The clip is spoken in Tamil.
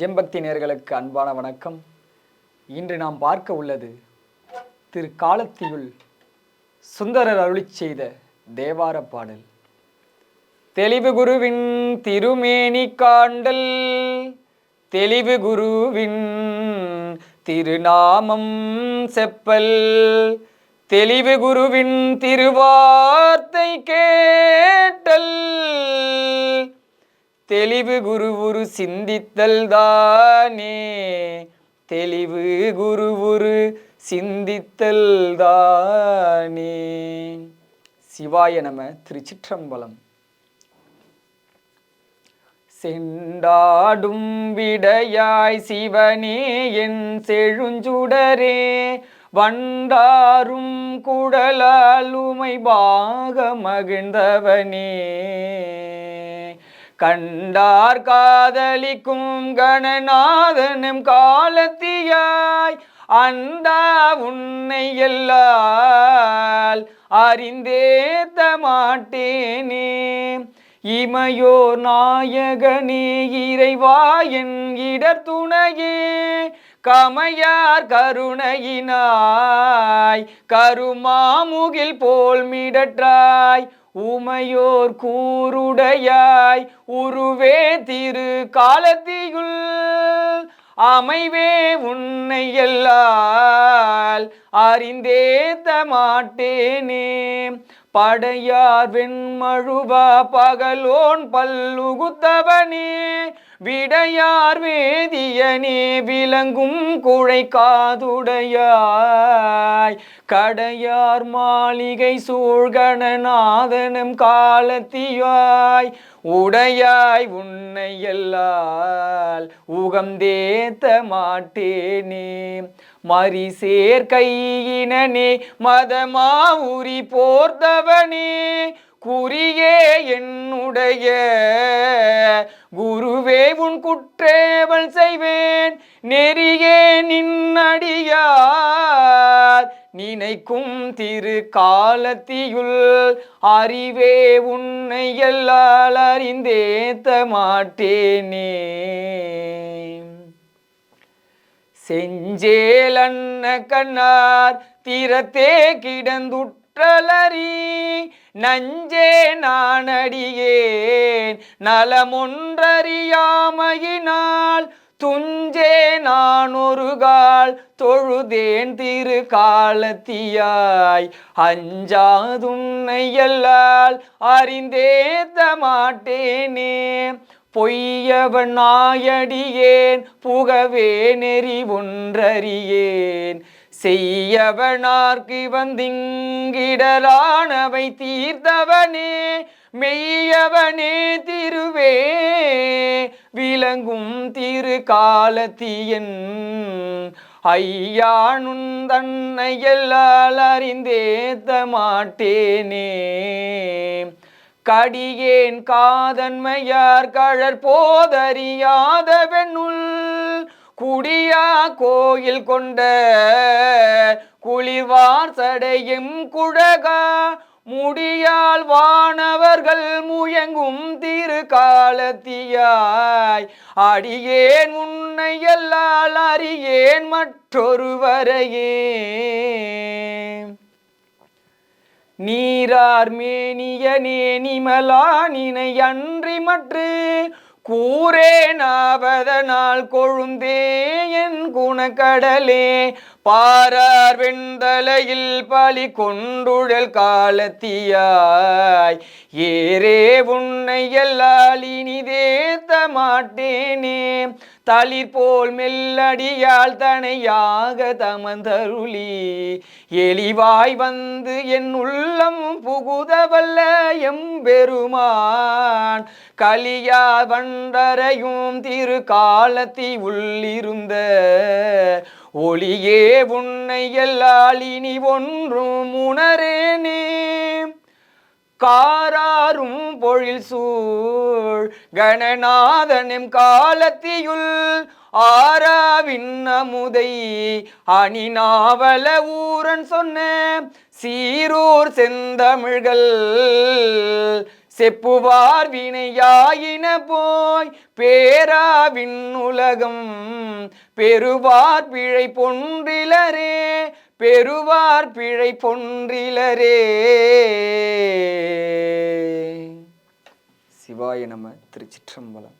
ஜெம்பக்தி நேயர்களுக்கு அன்பான வணக்கம். இன்று நாம் பார்க்க உள்ளது திரு காலத்தியுள் சுந்தரர் அருளிச் செய்த தேவார பாடல். தெளிவு குருவின் திருமேனி காண்டல், தெளிவு குருவின் திருநாமம் செப்பல், தெளிவு குருவின் திருவார்த்தை கேட்டல், தெளிவு குருவுரு சிந்தித்தல் தானே, தெளிவு குருவுரு சிந்தித்தல் தானே. சிவாய நம. திருச்சிற்றம்பலம். செண்டாடும் விடையாய் சிவனே என் செழுஞ்சுடரே, வண்டாரும் குடலால் உமை பாக மகிழ்ந்தவனே, கண்டார் காதலிக்கும் கணநாதனும் காலத்தியாய், அண்டா உன்னை எல்லால் அறிந்தேத்த மாட்டேனே, இமையோர் நாயகனே இறைவா என் இடர் துணையே, கமையார் கருணையினாய் கருமாமுகில் போல் மிடற்றாய், உமையோர் கூருடையாய் உருவே திரு காலத்தியுள், அமைவே உன்னை எல்லால் அறிந்தேத்த மாட்டேனே, படையார் வெண்மழுவா பகலோன் பல்லுகுத்தவனே, விடையார் வேதியனே விளங்கும் குழை காதுடையாய், கடையார் மாளிகை சூழ்கணநாதனும் காலத்தியாய், உடையாய் உன்னை எல்லால் உகந்தேத்த மாட்டேனே, மரி சேர்க்கையினே மதமா உரி போர்த்தவனே, குறியே என்னுடைய குருவே உன் குற்றேவல் செய்வேன், நெறியே நின்னடியார் நினைக்கும் திரு காலத்தியுள், அறிவே உன்னை எல்லால் அறிந்தேத்த மாட்டேனே, செஞ்சேல் அன்ன கண்ணார் திறத்தே கிடந்துற்றலறி, நஞ்சே நானடியேன் நலமொன்றறியாமையினால், துஞ்சே நான் ஒருகால் தொழுதேன் திரு காலத்தியாய், அஞ்சாதுன்னை எல்லால் அறிந்தேத்த மாட்டேனே, பொய்யவன் நாயடியேன் புகவே நெறி ஒன்றறியேன், செய்யவனார்க்கு வந்திங்கிடலானவை தீர்த்தவனே, மெய்யவனே திருவே விளங்கும் திரு காலத்தியன், ஐயானுன் தன்னை எல்லால் அறிந்தேத்த மாட்டேனே, கடியேன் காதன்மையார் கழற் போதறியாத வெண்ணுள், குடியா கோயில் கொண்ட குளிர்வார் சடையும் குழகா, முடியால் வானவர்கள் முயங்கும் திரு காலத்தியாய், அடியேன் உன்னை எல்லால் அறியேன் மற்றொருவரையே, நீரார் மேனியனே நிமலா நினை அன்றி மற்று கூரேனாவதனால் கொழுந்தே என் குணக்கடலே, பாரார் வெண்தலையில் பலி கொண்டுழல் காலத்தியாய், ஏரே உன்னை எல்லால் இனிதேத்த மாட்டேனே, தளிர் போல் மெல்லடியால் தனையாக தமந்தருளி, எளிவாய் வந்து என் உள்ளம் புகுதவல்ல எம்பெருமான், கலியா வண்டரையும் திரு காலத்தி உள்ளிருந்த ஒளியே உன்னை எல்லால் இனி ஒன்றும் உணரேனே, காராரும் பொழில் சூழ் கணநாதனும் காலத்தியுள், ஆராவின் அமுதை அணிநாவல ஊரன் சொன்ன சீரூர் செந்தமிழ்கள் செப்புவார் வினையாயின போய் பேராவின் உலகம் பெறுவார் பிழை பொன்றிலரே பெறுவார் பிழை பொன்றிலரே. சிவாய நம. திருச்சிற்றம்பலம்.